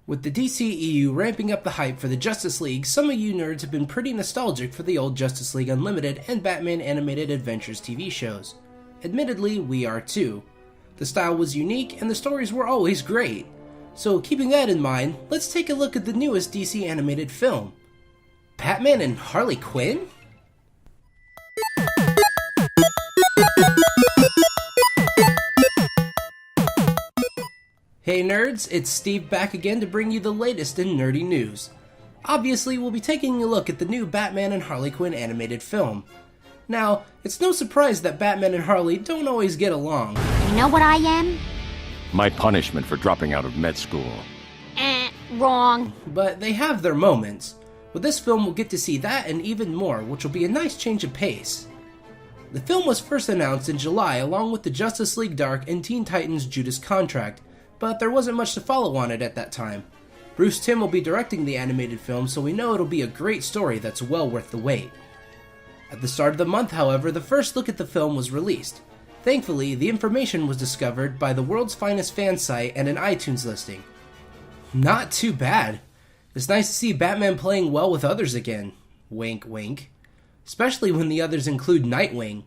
With the DCEU ramping up the hype for the Justice League, some of you nerds have been pretty nostalgic for the old Justice League Unlimited and Batman Animated Adventures TV shows. Admittedly, we are too. The style was unique and the stories were always great. So keeping that in mind, let's take a look at the newest DC animated film. Batman and Harley Quinn? Hey nerds, it's Steve back again to bring you the latest in nerdy news. Obviously, we'll be taking a look at the new Batman and Harley Quinn animated film. Now, it's no surprise that Batman and Harley don't always get along. You know what I am? My punishment for dropping out of med school. Wrong. But they have their moments. With this film, we'll get to see that and even more, which will be a nice change of pace. The film was first announced in July along with the Justice League Dark and Teen Titans Judas Contract, but there wasn't much to follow on it at that time. Bruce Timm will be directing the animated film, so we know it'll be a great story that's well worth the wait. At the start of the month, however, the first look at the film was released. Thankfully, the information was discovered by the world's finest fan site and an iTunes listing. Not too bad. It's nice to see Batman playing well with others again. Wink, wink. Especially when the others include Nightwing.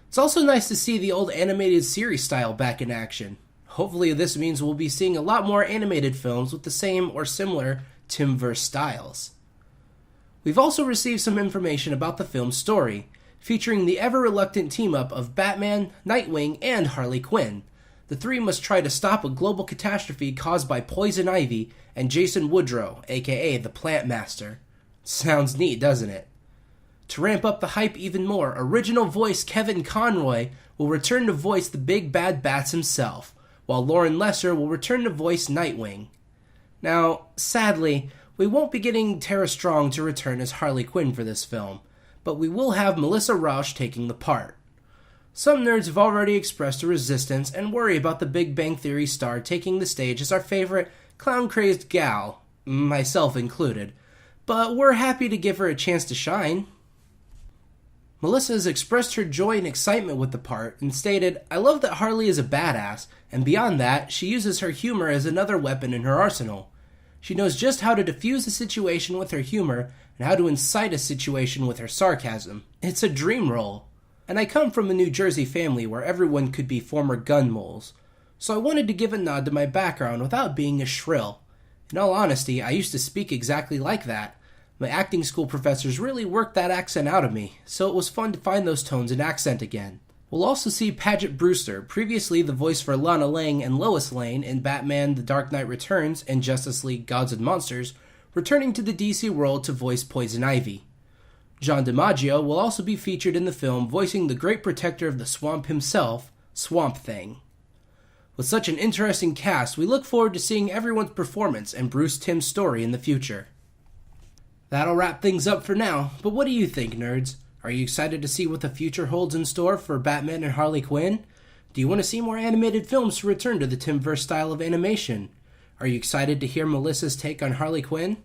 It's also nice to see the old animated series style back in action. Hopefully this means we'll be seeing a lot more animated films with the same or similar Timmverse styles. We've also received some information about the film's story, featuring the ever-reluctant team-up of Batman, Nightwing, and Harley Quinn. The three must try to stop a global catastrophe caused by Poison Ivy and Jason Woodrow, aka the Plant Master. Sounds neat, doesn't it? To ramp up the hype even more, original voice Kevin Conroy will return to voice the Big Bad Bats himself, while Lauren Lesser will return to voice Nightwing. Now, sadly, we won't be getting Tara Strong to return as Harley Quinn for this film, but we will have Melissa Rauch taking the part. Some nerds have already expressed a resistance and worry about the Big Bang Theory star taking the stage as our favorite clown-crazed gal, myself included, but we're happy to give her a chance to shine. Melissa has expressed her joy and excitement with the part and stated, "I love that Harley is a badass, and beyond that, she uses her humor as another weapon in her arsenal. She knows just how to diffuse a situation with her humor and how to incite a situation with her sarcasm. It's a dream role. And I come from a New Jersey family where everyone could be former gun moles, so I wanted to give a nod to my background without being a shrill. In all honesty, I used to speak exactly like that. My acting school professors really worked that accent out of me, so it was fun to find those tones and accent again." We'll also see Paget Brewster, previously the voice for Lana Lang and Lois Lane in Batman The Dark Knight Returns and Justice League Gods and Monsters, returning to the DC world to voice Poison Ivy. John DiMaggio will also be featured in the film voicing the great protector of the swamp himself, Swamp Thing. With such an interesting cast, we look forward to seeing everyone's performance and Bruce Timm's story in the future. That'll wrap things up for now, but what do you think, nerds? Are you excited to see what the future holds in store for Batman and Harley Quinn? Do you want to see more animated films to return to the Timmverse style of animation? Are you excited to hear Melissa's take on Harley Quinn?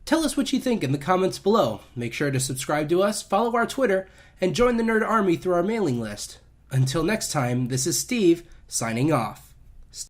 Tell us what you think in the comments below. Make sure to subscribe to us, follow our Twitter, and join the Nerd Army through our mailing list. Until next time, this is Steve, signing off.